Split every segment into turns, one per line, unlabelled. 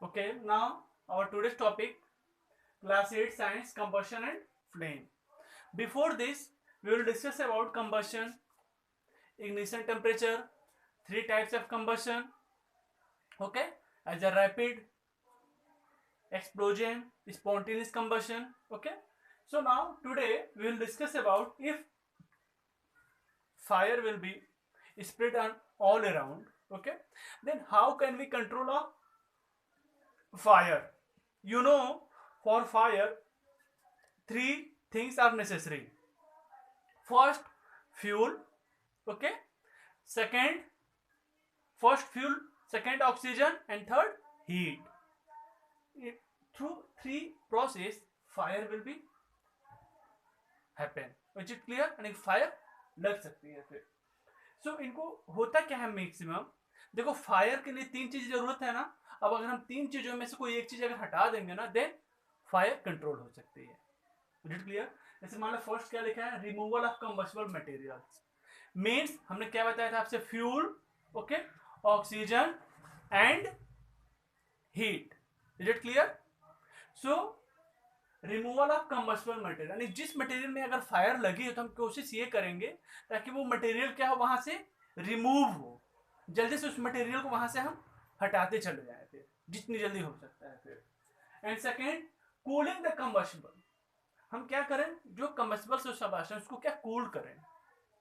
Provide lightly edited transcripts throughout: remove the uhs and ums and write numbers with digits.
Okay, now our today's topic, class 8 science, combustion and flame. Before this, we will discuss about combustion, ignition temperature, three types of combustion, okay, as a rapid, explosion, spontaneous combustion, okay. So now today we will discuss about if fire will be spread on all around, okay, then how can we control a fire? You know, for fire, three things are necessary. First, fuel, okay. Second, first fuel, second oxygen, and third heat. It, through three process, fire will be happen. Is it clear? And fire लग सकती है फिर. सो इनको होता क्या है maximum. देखो, fire के लिए तीन चीज जरूरत है ना. अब अगर हम तीन चीजों में से कोई एक चीज अगर हटा देंगे ना, देन फायर कंट्रोल हो सकती है. Is it clear? जैसे मान लो फर्स्ट क्या लिखा है, removal of combustible materials. Means हमने क्या बताया था आपसे, fuel, okay, oxygen and heat. Is it clear? So removal of combustible material, यानी जिस मटेरियल में अगर फायर लगी हो तो हम कोशिश ये करेंगे ताकि वो मटेरियल क्या हो, वहां से रिमूव हो, जल्दी से उस मटेरियल को वहां से हम हटाते चले जाए फिर, जितनी जल्दी हो सकता है फिर. And second, cooling the combustible. हम क्या करें, जो कंबस्टिबल सब्सटेंस है उसको क्या कूल करें.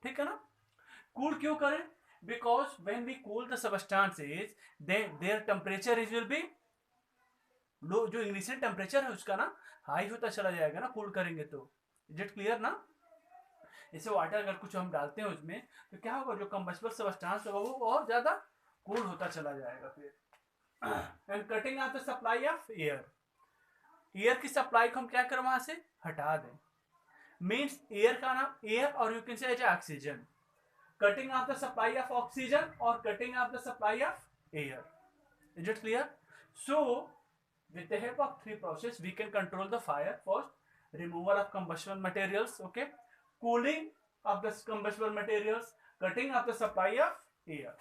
ठीक है ना? कूल क्यों करें? Because when we cool the substances their temperature is will be low. जो इग्निशन टेम्परेचर है उसका ना हाई होता चला जाएगा ना, कूल करेंगे तो. इज इट क्लियर ना? जैसे वाटर अगर कुछ हम डालते हैं उसमें तो क्या होगा, जो कंबस्टिबल सब्सटेंस होगा वो और ज्यादा कूल होता चला जाएगा फिर. And cutting off the supply of air. Air की सप्लाई को हम क्या करें, वहां से हटा दें. मीन्स एयर का नाम एयर, और you can say as oxygen. Cutting off the supply of oxygen और cutting off the supply of air. Is it clear? So with the help of three process we can control the fire. First, removal of combustible materials, okay, cooling of the combustible materials, cutting of the supply of air.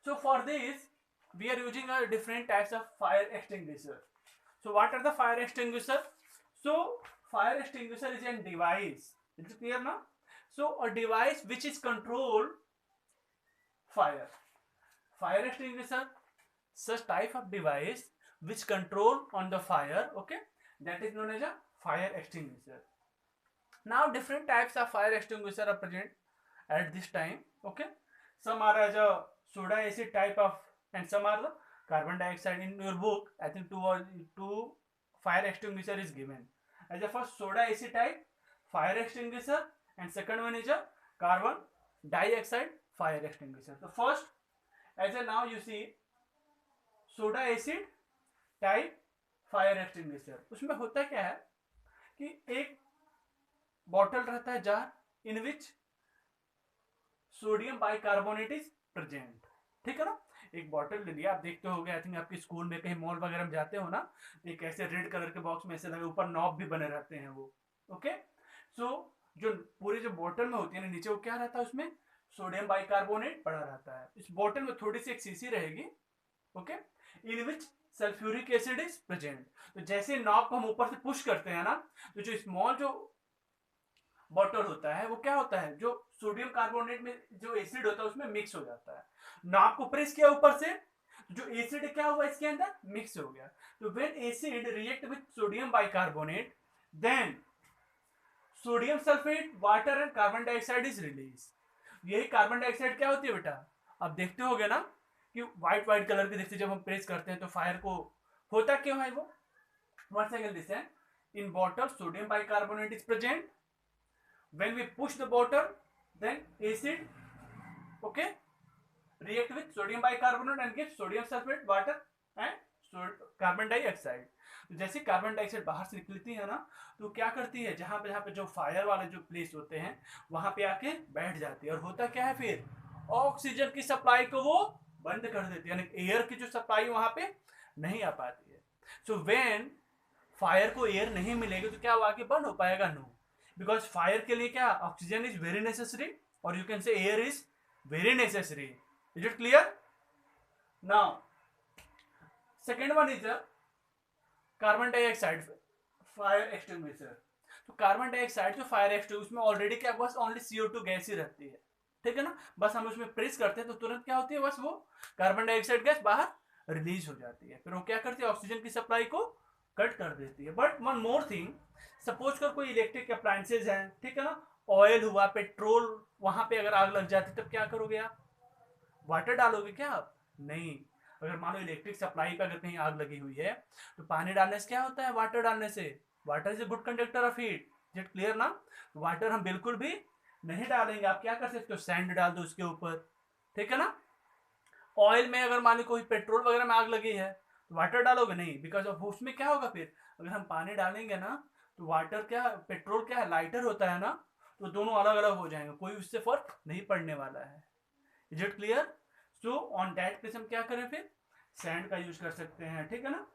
So for this we are using a different types of fire extinguisher. So what are the fire extinguisher? So fire extinguisher is a device. Is it clear now? So a device which is control fire. Fire extinguisher, such type of device which control on the fire, okay, that is known as a fire extinguisher. Now different types of fire extinguisher are present at this time, okay. Some are as a soda acid type of, and some are the carbon dioxide. In your book I think two fire extinguisher is given as a first soda acid type fire extinguisher, and second one is a carbon dioxide fire extinguisher. So first, as a now you see soda acid type fire extinguisher. उसमें होता क्या है कि एक bottle रहता है jar, in which sodium bicarbonate is present. ठीक है ना? एक बॉटल ले लिया, आप देखते हो, आई थिंक आपके स्कूल में कहीं मॉल वगैरह में जाते हो ना, एक ऐसे रेड कलर के बॉक्स में ऐसे लगे, ऊपर नॉब भी बने रहते हैं वो, ओके. सो जो पूरी जो बॉटल में होती है ना, नीचे वो क्या रहता है, उसमें सोडियम बाइकार्बोनेट पड़ा रहता है. इस बॉटल में थोड़ी सी एक शीशी रहेगी, okay, in which sulphuric acid is present. तो जैसे नॉब को हम ऊपर से पुश करते हैं ना, तो जो स्मॉल जो बॉटल होता है वो क्या होता है, जो सोडियम कार्बोनेट में जो एसिड होता है उसमें मिक्स हो जाता है. नॉब को प्रेस किया ऊपर से, जो एसिड क्या हुआ इसके अंदर मिक्स हो गया. तो when acid react with sodium bicarbonate, then sodium sulphate, water and carbon dioxide is release. यही कार्बन डाइऑक्साइड क्या होती है बेटा, आप देखते होगे ना कि व्हाइट व्हाइट कलर की दिखती है. जब हम प्रेस करते हैं तो फायर को होता क्यों है वो. once again listen, in bottle sodium bicarbonate is present. When we push the bottle, then acid, okay, react with sodium bicarbonate and gives sodium sulfate, water and carbon dioxide. तो जैसे कार्बन डाइऑक्साइड बाहर से निकलती है ना, तो क्या करती है, जहां पे जो फायर वाले जो प्लेस होते हैं वहां पे आके बैठ जाती है. और होता क्या है फिर, ऑक्सीजन की सप्लाई को वो बंद कर देती है, यानी एयर की जो सप्लाई वहां पे नहीं आ पाती है. सो व्हेन फायर को एयर नहीं मिलेगी तो क्या वो आगे बंद हो पाएगा? नो. बिकॉज फायर के लिए क्या, ऑक्सीजन इज वेरी नेसेसरी, और यू कैन से air is very necessary. Is it clear? Now second one is carbon dioxide fire extinguisher. तो कार्बन डाइऑक्साइड जो फायर एक्सटिंग्विशर, उसमें ऑलरेडी क्या बस ओनली CO2 गैस ही रहती है, ठीक है ना। बस हम उसमें प्रेस करते हैं तो तुरंत क्या होती है, बस वो कार्बन डाइऑक्साइड गैस बाहर रिलीज हो जाती है, फिर वो क्या करती है, ऑक्सीजन की सप्लाई को कट कर देती है। But one more thing, suppose कर कोई इलेक्ट्रिक अप्लायंसेज है, ठीक है ना, ऑयल हुआ, पेट्रोल, वहां पे अगर आग लग जाती तब क्या करोगे आप? वाटर डालोगे क्या आप? नहीं। अगर मान लो इलेक्ट्रिक सप्लाई पे अगर कहीं आग लगी हुई है तो पानी डालने से क्या होता है? वाटर डालने से, water is a good conductor of heat, it clear ना। वाटर हम बिल्कुल भी नहीं डालेंगे। आप क्या कर सकते हो? सैंड डाल दो उसके ऊपर, ठीक है ना। ऑयल में अगर मान लो कोई पेट्रोल वगैरह में आग लगी है तो वाटर डालोगे नहीं, बिकॉज ऑफ उसमें क्या होगा, फिर अगर हम पानी डालेंगे ना तो वाटर क्या, पेट्रोल क्या है, लाइटर होता है ना, तो दोनों अलग अलग हो जाएंगे, कोई उससे फर्क नहीं पड़ने वाला है। Is it clear? So on that case हम क्या करें, फिर सैंड का यूज कर सकते हैं, ठीक है ना।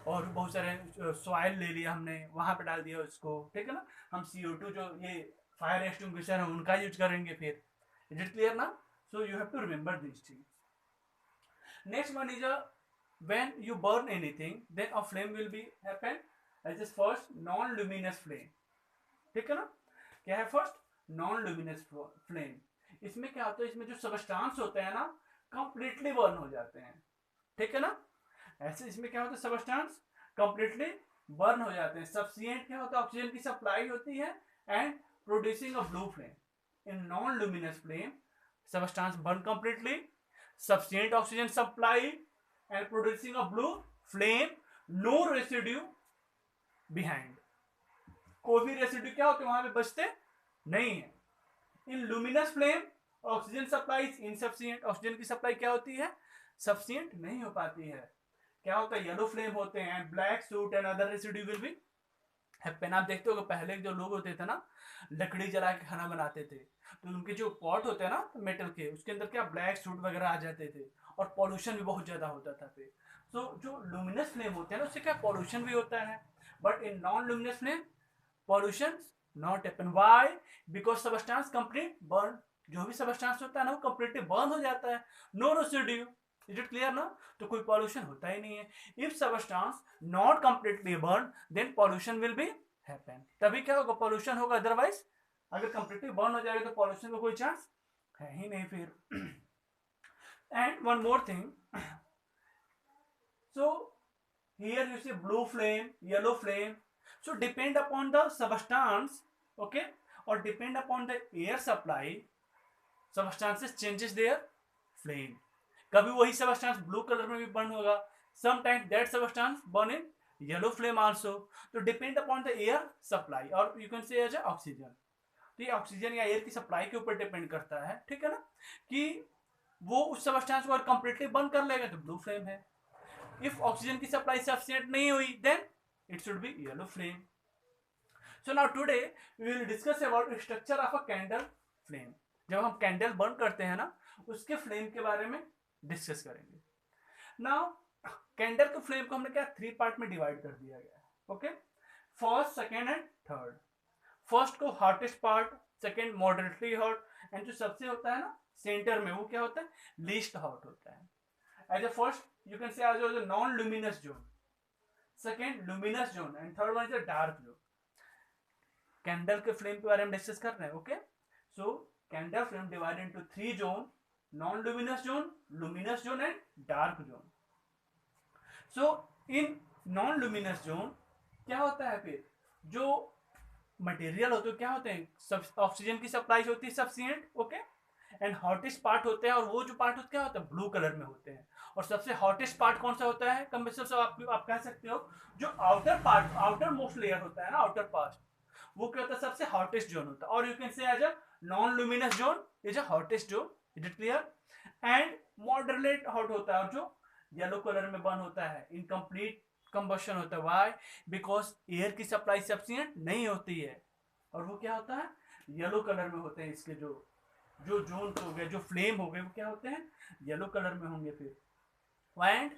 और बहुत सारे सॉइल ले लिया हमने, वहां पे डाल दिया उसको, ठीक है ना। हम CO2 जो ये फायर एक्सटिंग्विशर है उनका यूज करेंगे फिर। इज इट क्लियर ना? So you have to remember this thing. Next one is when you burn anything then a flame will be happen as is first non luminous flame, ठीक है ना। क्या है? First non luminous flame. इसमें क्या होता है, इसमें जो सबस्टांस होते हैं ना कंप्लीटली बर्न हो जाते हैं, ठीक है ना। ऐसे इसमें क्या होता है, सबस्टांस कंप्लीटली बर्न हो जाते हैं। सब्सिएंट क्या होता है, ऑक्सीजन की सप्लाई होती है and producing a blue flame. In non luminous flame substance burn completely, sufficient oxygen supply and producing a blue flame, no residue behind. कोई भी रेसिड्यू क्या होते हैं वहां पे बचते नहीं है। In luminous flame oxygen supply insufficient, oxygen की सप्लाई क्या होती है, सफिशिएंट नहीं हो पाती है। क्या होता है, येलो फ्लेम होते हैं, black suit and other residue will be happen. आप देखते हो पहले जो लोग होते थे ना, लकड़ी जला के खाना बनाते थे, तो उनके जो पॉट होते हैं ना मेटल के, उसके अंदर क्या ब्लैक सूट वगैरह आ जाते थे और पॉल्यूशन भी बहुत ज्यादा होता था फिर। तो जो लुमिनस फ्लेम होते हैं ना उससे क्या पॉल्यूशन भी होता है, but in non luminous flame pollution not happen. Why? Because substance complete burn, जो भी सबस्टांस होता है ना वो कंप्लीटली बर्न हो जाता है, no residue. Is it clear ना? तो कोई पॉल्यूशन होता ही नहीं है। If substance not completely burn then pollution will be happen, तभी क्या होगा, पॉल्यूशन होगा। अदरवाइज अगर कंप्लीटली बर्न हो जाएगा तो पॉल्यूशन का कोई चांस है ही नहीं फिर। And one more thing, so here you see blue flame, yellow flame, so depend upon the substance, okay, or depend upon the air supply, substances changes their flame। कभी वही सबस्टांस ब्लू कलर में भी burn होगा, sometime that substance burn in yellow flame also. तो depend upon the air supply, और you can say as oxygen. तो ये oxygen या एयर की सप्लाई के ऊपर डिपेंड करता है, ठीक है ना, कि वो उस सबस्टांस को कंप्लीटली बर्न कर लेगा तो ब्लू फ्लेम है। इफ ऑक्सीजन की सप्लाई सफिशिएंट नहीं हुई then it should be yellow flame. So now today we will discuss about structure of a candle flame. जब हम कैंडल बर्न करते हैं ना उसके फ्लेम के बारे में डिस्कस करेंगे। नाउ कैंडल के फ्लेम को हमने क्या 3 पार्ट में डिवाइड कर दिया गया है, okay. First, second and third. First को hottest part, second moderately hot, and जो सबसे होता है ना सेंटर में वो क्या होता है, लीस्ट हॉट होता है। As a first you can say as a non luminous zone, second luminous zone, and third one is a dark zone। Candle के फ्लेम के बारे में डिस्कस कर रहे हैं, okay. So candle flame divide into 3 zone, non luminous zone, luminous zone and dark zone. So in non luminous zone क्या होता है, फिर जो मटेरियल होते हैं क्या होते हैं, ऑक्सीजन की सप्लाई होती है sufficient, okay, and hottest part होते हैं, और वो जो पार्ट क्या होता है ब्लू कलर में होते हैं। और सबसे हॉटेस्ट पार्ट कौन सा होता है, कंप्रेसर से आप कह सकते हो जो outer part, outer most layer होता है ना, आउटर पार्ट, वो क्या होता है सबसे हॉटेस्ट जोन होता है। और you can say as a non luminous zone is a hottest zone. Is it clear? And moderate hot होता है, और जो येलो कलर में बर्न होता है, इनकम्प्लीट कंबशन होता है। व्हाई? बिकॉज एयर की सप्लाई सफिशिएंट नहीं होती है, और वो क्या होता है येलो कलर में होते हैं। इसके जो जो जोन हो गए, जो फ्लेम हो गए, वो क्या होते हैं येलो कलर में होंगे फिर। एंड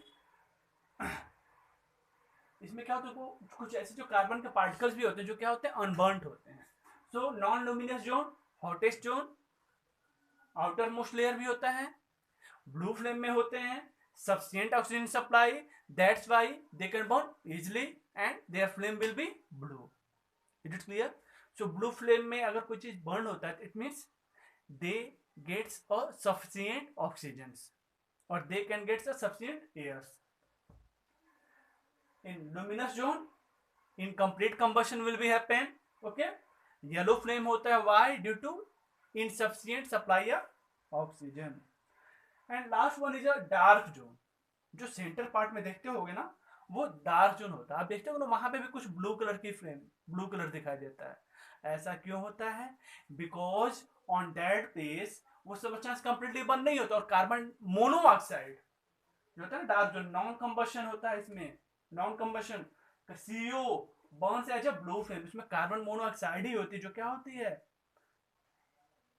इसमें क्या होता है, कुछ ऐसे जो कार्बन के पार्टिकल्स भी होते हैं जो क्या होते हैं अनबर्न्ड होते हैं। So non luminous zone, hottest zone, outer most layer भी होता है, ब्लू फ्लेम में होते हैं, sufficient oxygen supply, that's why they can burn easily and their flame will be blue. Is it clear? So blue flame में अगर कोई चीज burn होता है, it means they gets a sufficient oxygens or they can get a sufficient airs. In luminous zone, incomplete combustion will be happen. Okay, yellow flame होता है, why? Due to insufficient supply of oxygen. And last one is a dark zone. जो centre part में देखते होगे ना, वो dark zone होता है. आप देखते हो ना, वहां पे भी कुछ ब्लू कलर की फ्लेम, ब्लू कलर दिखाई देता है. ऐसा क्यों होता है? बिकॉज ऑन दैट प्लेस वो सब्सटेंस कंप्लीटली बंद नहीं होता और कार्बन मोनोऑक्साइड जो होता है ना, डार्क जोन, नॉन कंबशन होता है. इसमें non combustion CO burns as a blue flame. इसमें कार्बन मोनोऑक्साइड ही होती है जो क्या होती है,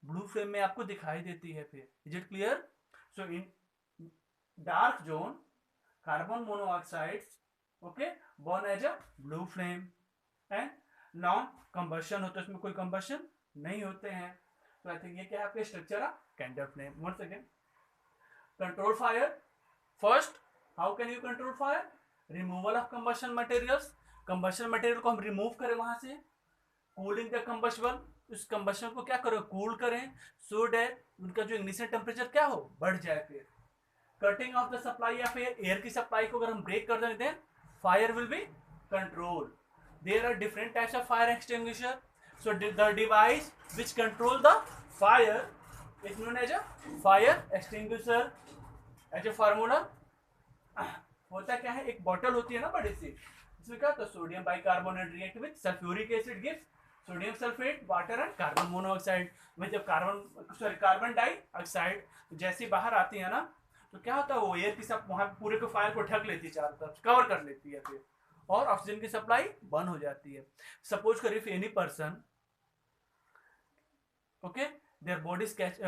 ब्लू फ्लेम में आपको दिखाई देती है. फिर is it clear? So in dark zone carbon monoxides, okay, burn as a blue flame and non combustion होता है, इसमें कोई कंबशन नहीं होते हैं. तो आई थिंक ये क्या है आपके structure of candle flame. Once again, control fire. First, how can you control fire? Removal of combustion materials. Combustion material को हम रिमूव करें वहां से. कूलिंग द कंबशन, उस कंबशन को क्या करो, कूल करें, सो डेट उनका जो इग्निशन टेम्परेचर क्या हो, बढ़ जाए. फिर cutting off the supply of air, air की सप्लाई को अगर हम ब्रेक कर दें, then fire will be control. There are different types of fire extinguisher. So the device which control the fire is known as a fire extinguisher. As a formula होता क्या है, एक बॉटल होती है ना बड़ी सी, इसमें क्या होता है, sodium bicarbonate react with sulphuric acid gives sodium sulphate, water and carbon monoxide. में जब कार्बन डाइऑक्साइड जैसी बाहर आती है ना, तो क्या होता है, वो एयर की सब वहां पूरे को फायर को ढक लेती है, चारों तरफ कवर कर लेती है फिर, और ऑक्सीजन की सप्लाई बंद हो जाती है. सपोज करिए if any person, okay, their bodies catch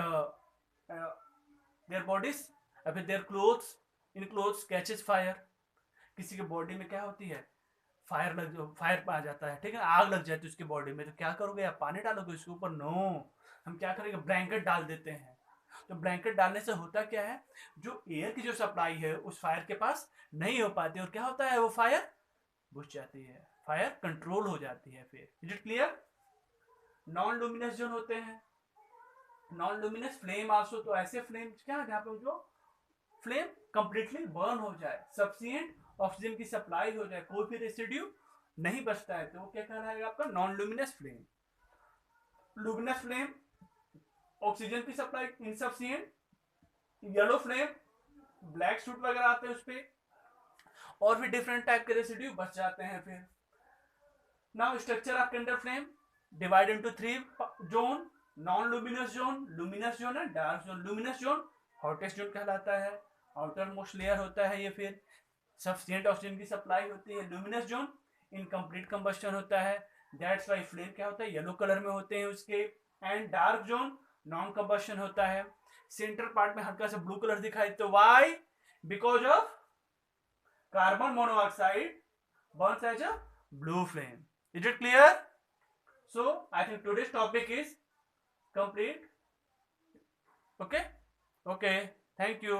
their bodies अभी their clothes, in clothes catches fire. किसी के बॉडी में क्या होती है, फायर फायर आ जाता है, ठीक है, आग लग जाती है उसकी बॉडी में. तो क्या करोगे, आप पानी डालोगे उसके ऊपर? नो, हम क्या करेंगे, ब्लैंकेट डाल देते हैं. तो ब्लैंकेट डालने से होता क्या है, जो एयर की जो सप्लाई है उस फायर के पास नहीं हो पाती, और क्या होता है, वो फायर बुझ जाती है, फायर कंट्रोल हो जाती है. फिर is it clear? Non luminous zone होते हैं. नॉन लुमिनस फ्लेम आल्सो, तो ऐसे फ्लेम क्या है जहाँ पे जो फ्लेम कंप्लीटली बर्न हो जाए, सफिशिएंट ऑक्सीजन की सप्लाई हो जाए, कोई भी रेसिड्यू नहीं बचता है, तो वो क्या कहलाएगा आपका non luminous flame. Luminous flame, oxygen की supply insufficient. Yellow flame, black soot वगैरह आते हैं उस पर, और भी डिफरेंट टाइप के रेसिड्यू बच जाते हैं. फिर now structure of candle flame divide into 3 zone. Non luminous zone, luminous zone and dark zone. Luminous zone hottest zone कहलाता है, आउटर मोस्ट लेयर होता है ये. फिर सफिशिएंट ऑक्सीजन की सप्लाई होती है. लुमिनस जोन इनकम्प्लीट कंबस्शन होता है, दैट्स व्हाई फ्लेम क्या होता है, येलो कलर में होते हैं उसके. And dark zone non combustion होता है. सेंट्रल पार्ट में हल्का सा ब्लू कलर दिखाई, तो why? Because of carbon monoxide burns as a blue flame. Is it clear? So I think today's topic is complete. Okay, thank you.